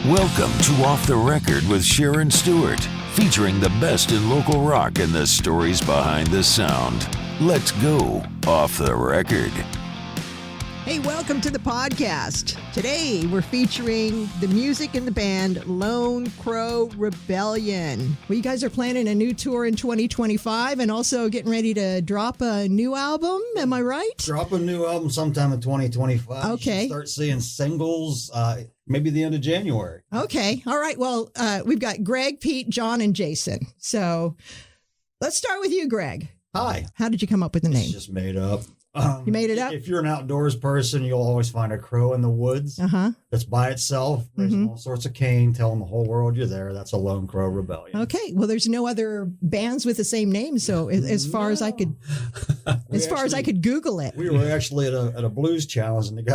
Welcome to Off the Record with Sharon Stewart, featuring the best in local rock and the stories behind the sound. Let's go off the record. Hey, welcome to the podcast. Today, we're featuring the music and the band Lone Crow Rebellion. Well, you guys are planning a new tour in 2025 and also getting ready to drop a new album. Am I right? Drop a new album sometime in 2025. Okay. You should start seeing singles maybe the end of January. Okay. All right. Well, we've got Greg, Pete, John, and Jason. So let's start with you, Greg. Hi. How did you come up with the name? It's just made up. You made it up? If you're an outdoors person, you'll always find a crow in the woods that's by itself, raising all sorts of cane, telling the whole world you're there. That's a Lone Crow Rebellion. Okay. Well, there's no other bands with the same name. So as far as I could, as I could Google it. We were actually at a blues challenge, and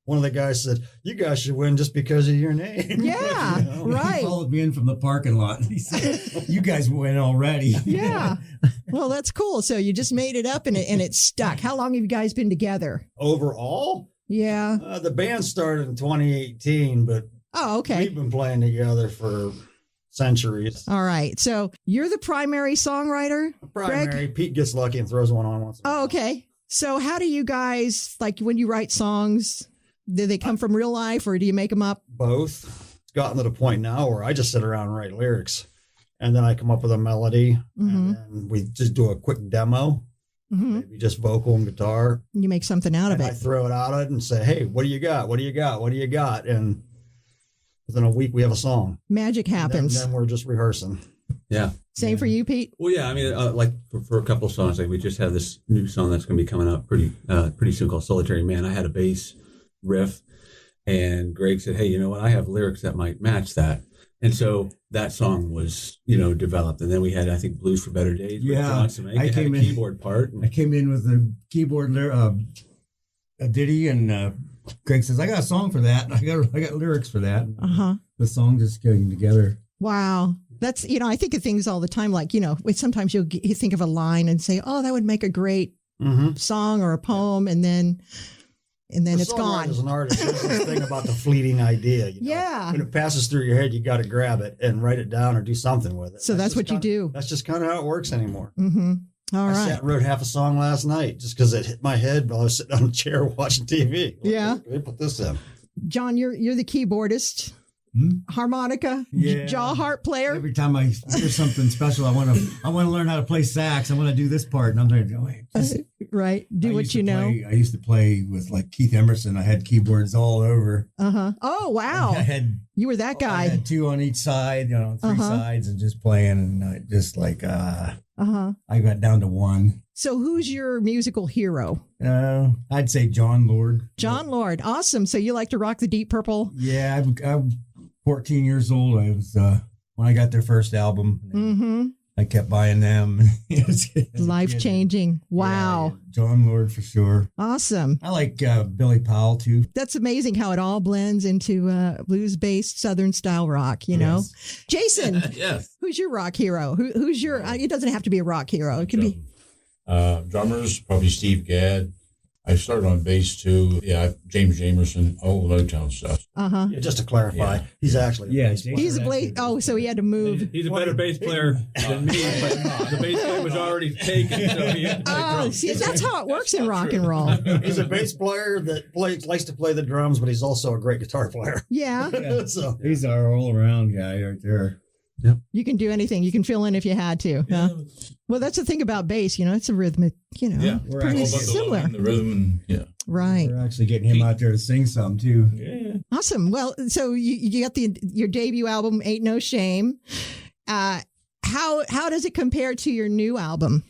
one of the guys said, "You guys should win just because of your name." Yeah, right. He followed me in from the parking lot. He said, "You guys win already." Yeah. Well, that's cool. So you just made it up and it stuck. How long have you guys been together? Overall? Yeah. The band started in 2018, but we've been playing together for centuries. All right. So you're the primary songwriter, Greg? Pete gets lucky and throws one on once in a while. Okay. So how do you guys, like when you write songs, do they come from real life or do you make them up? Both. It's gotten to the point now where I just sit around and write lyrics. And then I come up with a melody, and then we just do a quick demo, maybe just vocal and guitar. You make something out of it. I throw it out of it and say, "Hey, what do you got? What do you got? What do you got?" And within a week, we have a song. Magic happens. And then we're just rehearsing. Yeah. Same for you, Pete? Well, yeah. I mean, like for a couple of songs, like we just have this new song that's going to be coming up pretty soon called "Solitary Man." I had a bass riff, and Greg said, "Hey, you know what? I have lyrics that might match that." And so that song was, developed. And then we had, I think, Blues for Better Days. Yeah. I came in keyboard part. I came in with the keyboard a ditty, and Greg says, "I got a song for that. I got lyrics for that." The song just came together. Wow. That's, I think of things all the time. Like, sometimes you think of a line and say, "Oh, that would make a great song or a poem." And then it's gone. As an artist, there's this thing about the fleeting idea. Yeah. When it passes through your head, you got to grab it and write it down or do something with it. So that's what you do. That's just kind of how it works anymore. All right. I sat and wrote half a song last night just because it hit my head while I was sitting on a chair watching TV. Yeah. Let me put this in. John, you're the keyboardist. Harmonica, jaw harp player. Every time I hear something special, I want to learn how to play sax. I want to do this part, and I'm like, right. Do what you know. I used to play with like Keith Emerson. I had keyboards all over. Oh wow! You were that guy. I had two on each side, three sides, and just playing, and I just like I got down to one. So who's your musical hero? I'd say John Lord. John Lord, awesome. So you like to rock the Deep Purple? Yeah, I'm 14 years old. I was when I got their first album. I kept buying them. Life changing. Wow. Yeah, John Lord for sure. Awesome. I like Billy Powell too. That's amazing how it all blends into blues-based Southern style rock, know? Jason, yes. Who's your rock hero? Who's your, it doesn't have to be a rock hero. It can be. Drummers, probably Steve Gadd. I started on bass too. Yeah, James Jamerson, all the Motown stuff. Yeah, just to clarify, he's actually he's a bass. Oh, so he had to move. He's a better bass player than me, but the bass player was already taken. So he had to see, that's how it works in rock and roll. He's a bass player that likes to play the drums, but he's also a great guitar player. Yeah. So he's our all-around guy right there. Yep. You can do anything. You can fill in if you had to. Yeah. Well, that's the thing about bass. It's a rhythmic. We're pretty similar. The rhythm and Right. We're actually getting him out there to sing some too. Yeah. Awesome. Well, so you got your debut album, Ain't No Shame. How does it compare to your new album?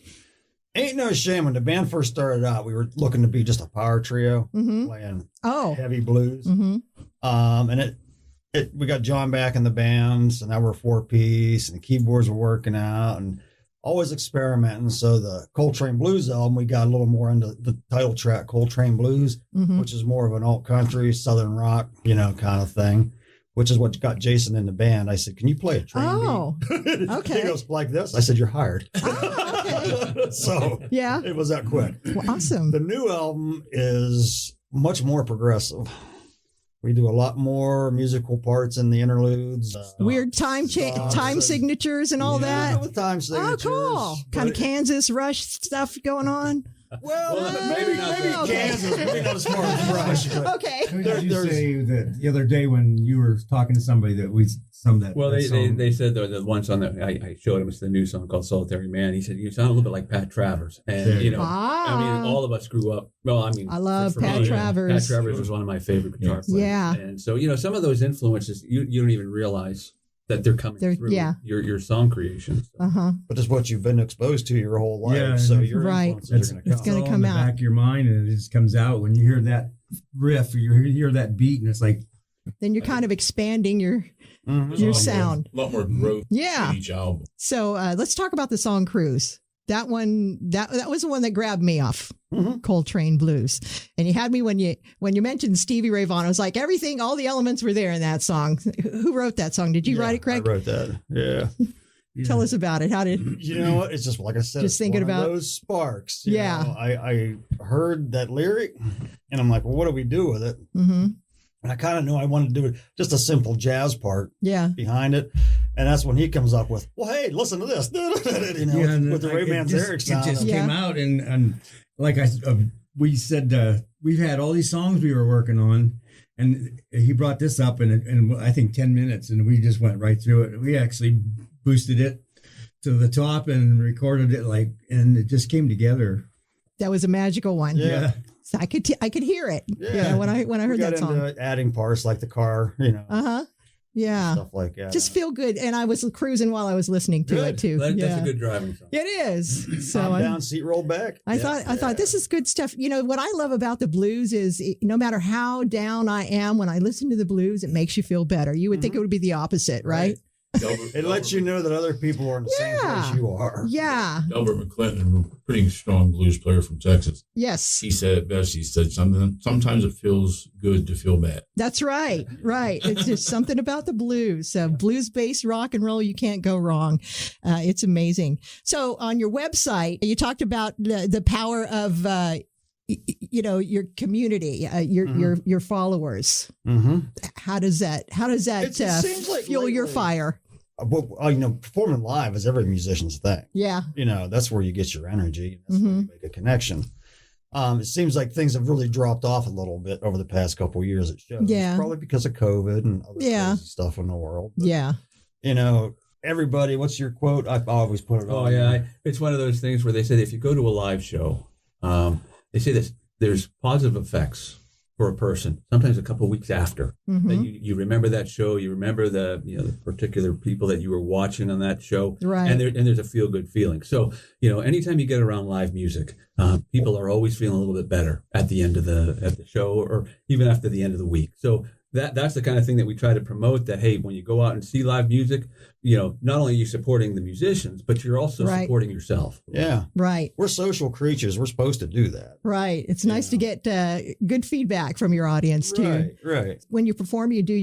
Ain't No Shame. When the band first started out, we were looking to be just a power trio playing heavy blues. And we got John back in the bands, and now we're a 4-piece, and the keyboards were working out, and always experimenting. So the Coltrane Blues album, we got a little more into the title track, Coltrane Blues, which is more of an alt country, Southern rock, kind of thing, which is what got Jason in the band. I said, "Can you play a train beat?" Okay. He goes like this. I said, "You're hired." Okay. So yeah, it was that quick. Well, awesome. The new album is much more progressive. We do a lot more musical parts in the interludes. Weird time signatures and all that. With time signatures. Oh, cool. Kind of Kansas Rush stuff going on. Well, maybe Kansas, maybe not as far as Rush. Okay. Who did you say that the other day when you were talking to somebody that we sung that? Well, that they said the one song that I showed him, it's the new song called Solitary Man. He said, you sound a little bit like Pat Travers. And, you know, I mean, all of us grew up. Well, I mean, I love for Pat me, Travers. Pat Travers was one of my favorite guitar players. Yeah. And so, you know, some of those influences, you don't even realize that they're coming through your song creation. So. But it's what you've been exposed to your whole life. Yeah, so your right. influences are going to come. It's going to come in the out. back of your mind, and it just comes out when you hear that riff, or you hear that beat, and it's like. Then you're kind of expanding your sound. A lot more growth in each album. So let's talk about the song Cruise. That one, that was the one that grabbed me off. Coltrane Blues. And you had me when you mentioned Stevie Ray Vaughan. I was like, everything, all the elements were there in that song. Who wrote that song? Did you write it, Craig? I wrote that. Yeah. Tell us about it. How did you know what? It's just like I said. Just thinking about those sparks. You know, I heard that lyric, and I'm like, well, what do we do with it? And I kind of knew I wanted to do just a simple jazz part behind it. And that's when he comes up with, well, hey, listen to this. You know, with the Ray Manzarek sound. It just came out, and like we said, we've had all these songs we were working on, and he brought this up in I think 10 minutes, and we just went right through it. We actually boosted it to the top and recorded it and it just came together. That was a magical one. Yeah. So I could hear it. Yeah. When I heard that song. Into adding parts like the car, you know. Yeah. Stuff like that. Just feel good. And I was cruising while I was listening to it too. That's a good driving song. It is. So I'm down, seat roll back. I thought this is good stuff. You know, what I love about the blues is no matter how down I am, when I listen to the blues, it makes you feel better. You would think it would be the opposite, right? It lets you know that other people are in the same place you are. Yeah. Delbert McClinton, a pretty strong blues player from Texas. Yes. He said it best. He said, sometimes it feels good to feel bad. That's right. Right. It's just something about the blues. Blues-based rock and roll, you can't go wrong. It's amazing. So on your website, you talked about the power of your community, your followers. How does that fuel your fire? Performing live is every musician's thing. Yeah. You know, that's where you get your energy. That's where you make a connection. It seems like things have really dropped off a little bit over the past couple of years at shows. Yeah. Probably because of COVID and other crazy stuff in the world. But, you know, everybody, what's your quote? I always put it on. Oh, yeah. It's one of those things where they say that if you go to a live show, they say that there's positive effects for a person, sometimes a couple of weeks after. That you remember that show, you remember the particular people that you were watching on that show, right? And there's a feel good feeling. So anytime you get around live music, people are always feeling a little bit better at the end of the show, or even after the end of the week. So that's the kind of thing that we try to promote. That hey, when you go out and see live music, not only are you supporting the musicians, but you're also supporting yourself. Yeah, right. We're social creatures. We're supposed to do that. Right. It's nice to get good feedback from your audience too. Right. When you perform, you do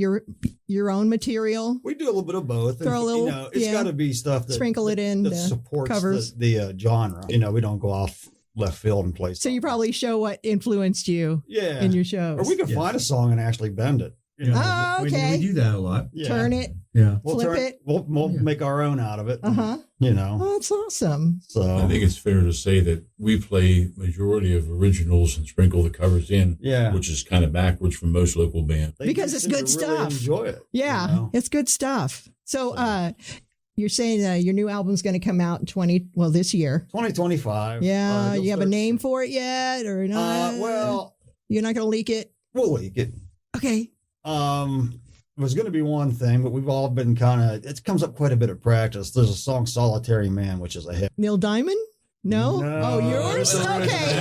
your own material. We do a little bit of both. Throw a little. It's got to be stuff that sprinkle it in that supports covers the genre. We don't go off left field and play. So you probably show what influenced you. In your shows. Or we can find a song and actually bend it. Oh, okay. We do that a lot. Yeah. Turn it. Yeah. Flip it. We'll make our own out of it. Oh, that's awesome. So I think it's fair to say that we play majority of originals and sprinkle the covers in. Yeah. Which is kind of backwards from most local bands. Because it's good stuff. Really enjoy it. Yeah. It's good stuff. So you're saying your new album's going to come out in this year. 2025. Yeah. You have a name for it yet or not? Well, you're not going to leak it? We'll leak it. Okay. It was going to be one thing, but we've all been it comes up quite a bit of practice. There's a song, Solitary Man, which is a hit. Neil Diamond? No? Oh, yours? Okay.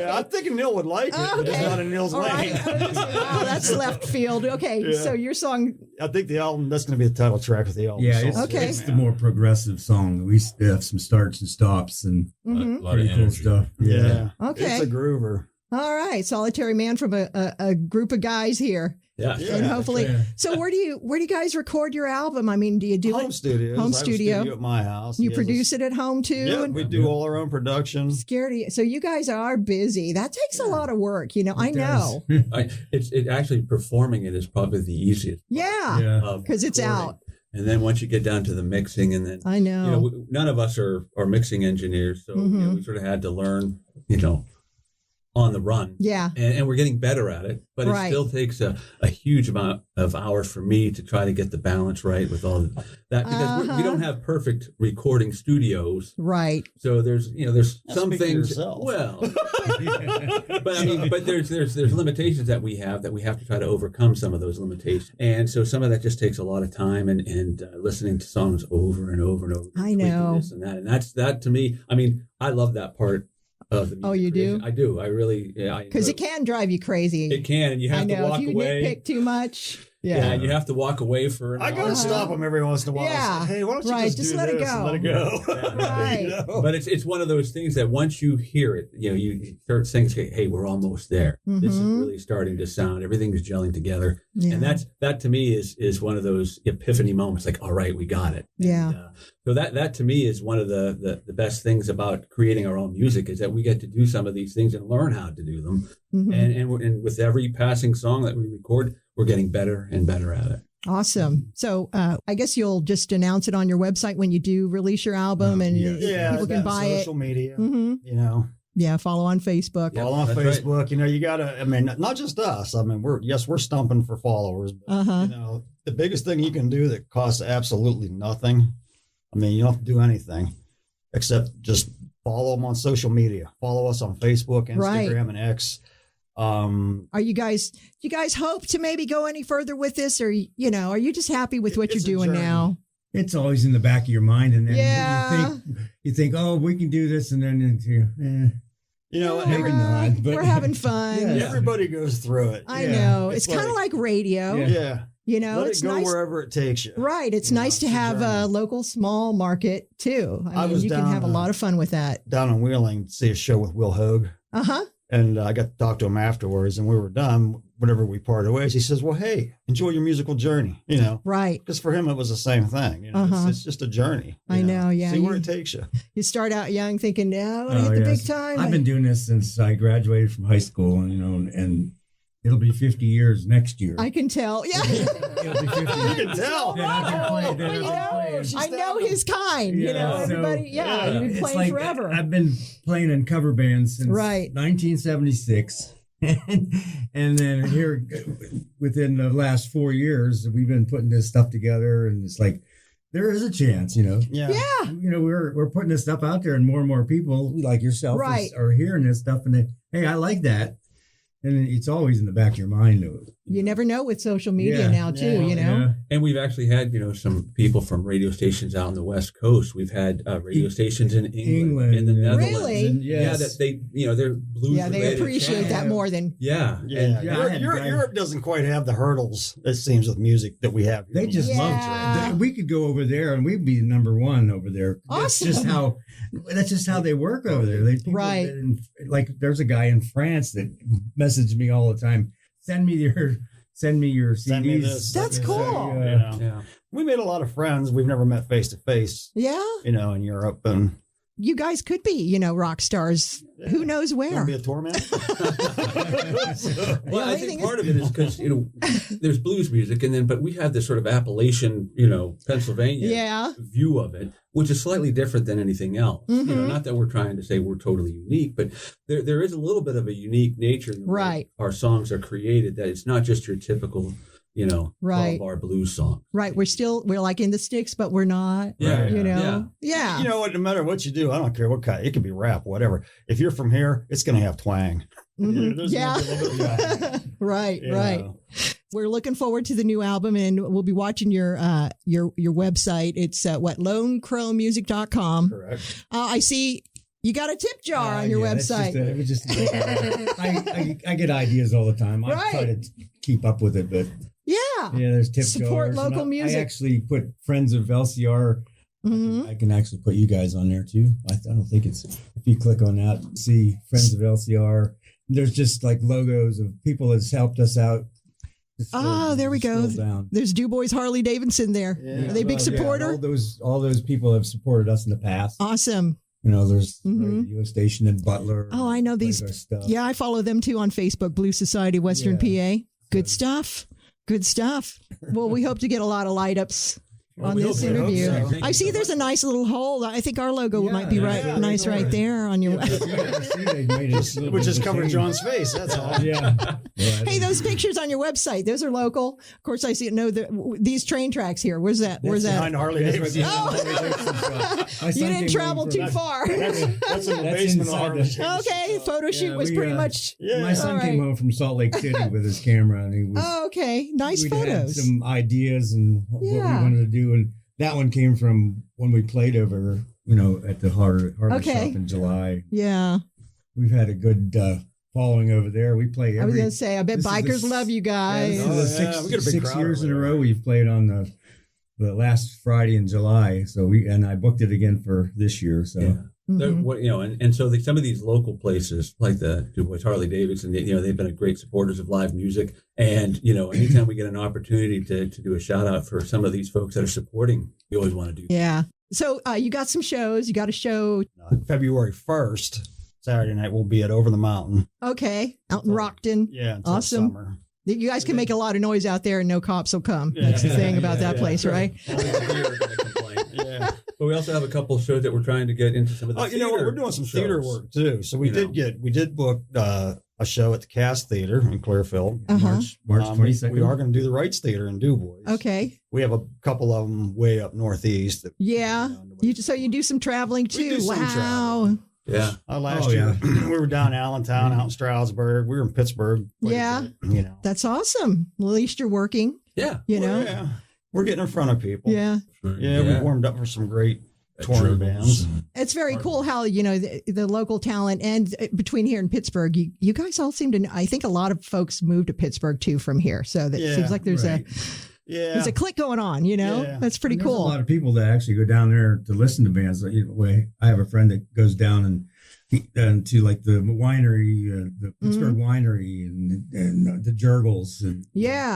I'm thinking Neil would like it, but it's not in Neil's lane. Right. Wow, that's left field. Okay, so your song... I think the album, that's going to be the title track of the album. Yeah, it's the more progressive song. We have some starts and stops and a lot pretty of cool energy. stuff. Yeah. Okay. It's a groover. All right, Solitary Man from a group of guys here. Yeah. And hopefully, so where do you guys record your album? I mean, do you do home studios? Home I have a studio at my house. You produce it at home too? Yeah, and we do all our own production. Scary. So you guys are busy. That takes a lot of work. You know, I know. It actually performing it is probably the easiest. Yeah. Because it's out. And then once you get down to the mixing, and then I know, none of us are mixing engineers, so we sort of had to learn, on the run. Yeah. And we're getting better at it, but it still takes a huge amount of hours for me to try to get the balance right with all that, because we don't have perfect recording studios. Right. So there's some things. Well, but there's limitations that we have to try to overcome some of those limitations. And so some of that just takes a lot of time and listening to songs over and over and over. I know. This and that. And that to me, I mean, I love that part. Oh, you creation. do? I do. I really, because it can drive you crazy. It can, and you have to walk if you away. Nitpick too much. Yeah, and you have to walk away for an hour. I gotta stop them every once in a while. Yeah. Say, hey, why don't you just do let this it go. and let it go. Right. But it's one of those things that once you hear it, you start saying, hey, we're almost there. Mm-hmm. This is really starting to sound. Everything's gelling together. Yeah. And that to me is one of those epiphany moments, like, all right, we got it. Yeah. And, so that to me is one of the best things about creating our own music, is that we get to do some of these things and learn how to do them. Mm-hmm. And with every passing song that we record, we're getting better and better at it. Awesome. So I guess you'll just announce it on your website when you do release your album, and people can buy it. Social media, Mm-hmm. Yeah, follow on Facebook. Follow on Facebook. Right. You got to, I mean, not just us. I mean, we're stumping for followers. But, the biggest thing you can do that costs absolutely nothing, I mean, you don't have to do anything except just follow them on social media. Follow us on Facebook, Instagram, and X. Do you guys hope to maybe go any further with this, or are you just happy with what you're doing now? It's always in the back of your mind, and then you think, oh, we can do this, and then maybe not. But we're having fun. Everybody goes through it. I know. It's kind of like radio. Yeah. Let it go wherever it takes you. Right. It's nice to have a local small market too. I mean, you can have a lot of fun with that. Down in Wheeling to see a show with Will Hogue. And I got to talk to him afterwards, and we were done. Whenever we parted ways, he says, well, hey, enjoy your musical journey, Right. Because for him, it was the same thing. It's just a journey. I know, yeah. See where it takes you. You start out young thinking, I want to hit the big time. I've been doing this since I graduated from high school, and it'll be 50 years next year. I can tell. Yeah. It'll be 50 years. You can tell. I know his kind. Everybody. You've been playing forever. I've been playing in cover bands since 1976. And then here, within the last 4 years, we've been putting this stuff together, and it's like, there is a chance, Yeah. We're putting this stuff out there, and more people like yourself are hearing this stuff, and they, hey, I like that. And it's always in the back of your mind. You never know with social media now, too, Yeah. And we've actually had, some people from radio stations out on the West Coast. We've had radio stations in England, in the Netherlands. Really? And, that they, they're blues. Yeah, they appreciate that more than. Yeah. Europe doesn't quite have the hurdles, it seems, with music that we have. They just love it. We could go over there and we'd be number one over there. Awesome. That's just how they work over there. Like there's a guy in France that messaged me all the time. Send me your CDs. Send me this. That's cool. We made a lot of friends. We've never met face to face. Yeah. In Europe, and you guys could be, rock stars. Yeah. Who knows where? Want to be a tour man? Well, I think part of it is because there's blues music, but we have this sort of Appalachian, Pennsylvania view of it, which is slightly different than anything else. Mm-hmm. Not that we're trying to say we're totally unique, but there is a little bit of a unique nature in the way our songs are created. That it's not just your typical, 12-bar blues song. Right. We're like in the sticks, but we're not. Yeah. Yeah. You know what? No matter what you do, I don't care what kind. It could be rap, whatever. If you're from here, it's going to have twang. Mm-hmm. Right. We're looking forward to the new album, and we'll be watching your website. It's lonecrowmusic.com. Correct. I see you got a tip jar on your website. I get ideas all the time. I try to keep up with it, but there's tip jars. Support local music. I actually put Friends of LCR. I can actually put you guys on there too. I don't think it's, if you click on that, see Friends of LCR. There's just like logos of people that's helped us out Oh, there we go. There's Du Bois Harley Davidson there. Yeah. Are they a big supporter? All those people have supported us in the past. Awesome. There's a radio station in Butler. Oh, I know these. Yeah, I follow them too on Facebook, Blue Society, Western PA. Good stuff. Good stuff. Well, we hope to get a lot of light ups on this interview. So. I see there's a nice little hole. I think our logo might be right there on your website. Which just covered John's face, that's all. Yeah. Hey, those pictures on your website, those are local. Of course, I see these train tracks here. Where's that? Behind Harley Davidson. You didn't travel too far. That's in the basement of Harley. Okay, photo shoot was pretty much. My son came home from Salt Lake City with his camera, and he was. Okay, nice photos. Had some ideas and what we wanted to do. And that one came from when we played over, at the Harbor Shop in July. Yeah. We've had a good following over there. We play I was going to say, I bet bikers love you guys. This is 6 years in a row we've played on the last Friday in July. So I booked it again for this year. So. Yeah. Mm-hmm. So some of these local places like the Du Bois Harley Davidson, they've been great supporters of live music. And, anytime we get an opportunity to do a shout out for some of these folks that are supporting, we always want to do that. Yeah. So you got some shows. You got a show. February 1st, Saturday night, we'll be at Over the Mountain. Okay. Out in Rockton. Yeah. Awesome. Summer. You guys can make a lot of noise out there and no cops will come. That's the thing about that place, right? Only the deer are going to complain. Yeah. But we also have a couple of shows that we're trying to get into some of the theater. We're doing some theater work too. So we did book a show at the Cass Theater in Clearfield, March 22nd. We are going to do the Wrights Theater in Du Bois. Okay. We have a couple of them way up northeast. So you do some traveling too. We do some traveling. Yeah. Last year we were down in Allentown, out in Stroudsburg. We were in Pittsburgh. That's awesome. Well, at least you're working. Yeah. Yeah. We're getting in front of people. Yeah. Yeah. We warmed up for some great touring bands. It's very cool how, the local talent and between here and Pittsburgh, you guys all seem to, I think a lot of folks moved to Pittsburgh too from here. So that seems like there's there's a click going on, That's pretty cool. There's a lot of people that actually go down there to listen to bands. I have a friend that goes down and to like the winery, the Pittsburgh winery and the Jurgles. And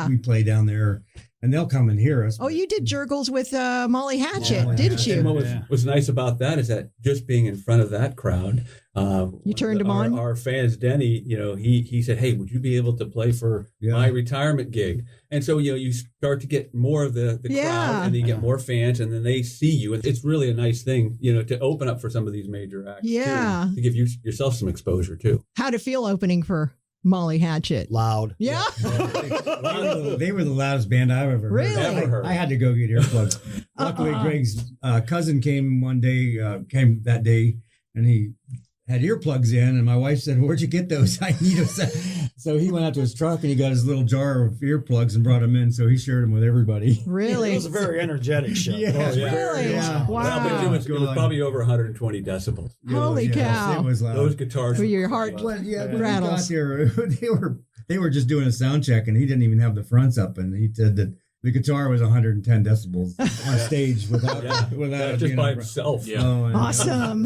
we play down there. And they'll come and hear us. Oh, you did Jurgles with Molly Hatchet, didn't you? And what was nice about that is that just being in front of that crowd, you turned them on. Our fans, Denny, he said, "Hey, would you be able to play for my retirement gig?" And so you start to get more of the crowd, and then you get more fans, and then they see you, and it's really a nice thing, to open up for some of these major acts, too, to give yourself some exposure too. How'd it feel opening for Molly Hatchet? Loud. Yeah. They were the loudest band I've ever heard. I had to go get earplugs. Luckily, Greg's cousin came that day, and he had earplugs in, and my wife said, "Where'd you get those? I need those." So he went out to his truck and he got his little jar of earplugs and brought them in. So he shared them with everybody. Really? It was a very energetic show. Really? Yeah. Wow. It was probably over 120 decibels. Holy cow. It was loud. Those guitars. Where your heart rattles. They were just doing a sound check, and he didn't even have the fronts up, and he said that the guitar was 110 decibels on stage without just by itself. Yeah. Awesome.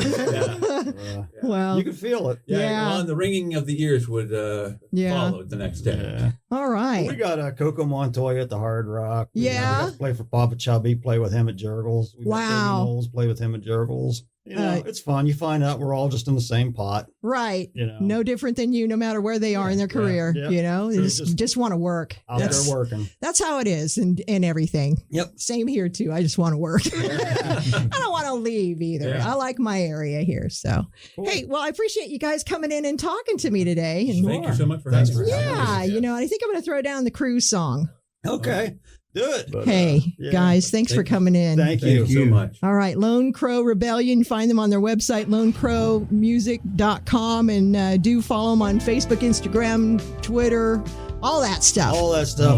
Well, you could feel it. Yeah. Well, and the ringing of the ears would follow the next day. Yeah. All right. We got Coco Montoya at the Hard Rock. We got to play for Papa Chubby, play with him at Jurgles. We got David Knowles, play with him at Jurgles. It's fun. You find out we're all just in the same pot. Right. No different than you, no matter where they are in their career. Yeah. They just want to work. Out there working. That's how it is and everything. Yep. Same here too. I just want to work. I don't want to leave either. Yeah. I like my area here. So, cool. Hey, well, I appreciate you guys coming in and talking to me today. And Thank you so much for having me. Yeah. I think I'm going to throw down the cruise song. Okay. Do it. But, guys, thanks for coming in. Thank you so much. All right. Lone Crow Rebellion. Find them on their website, lonecrowmusic.com. And do follow them on Facebook, Instagram, Twitter, all that stuff.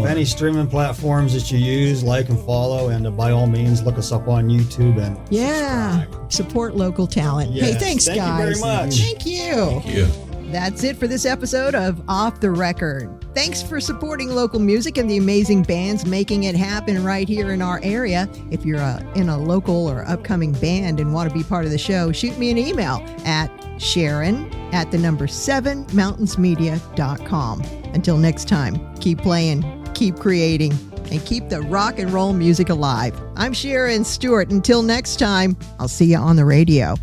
Any streaming platforms that you use, like and follow. And by all means, look us up on YouTube and subscribe. Support local talent. Yes. Hey, thanks, guys. Thank you very much. Thank you. Thank you. That's it for this episode of Off the Record. Thanks for supporting local music and the amazing bands making it happen right here in our area. If you're in a local or upcoming band and want to be part of the show, shoot me an email at Sharon@7mountainsmedia.com. Until next time, keep playing, keep creating and keep the rock and roll music alive. I'm Sharon Stewart. Until next time, I'll see you on the radio.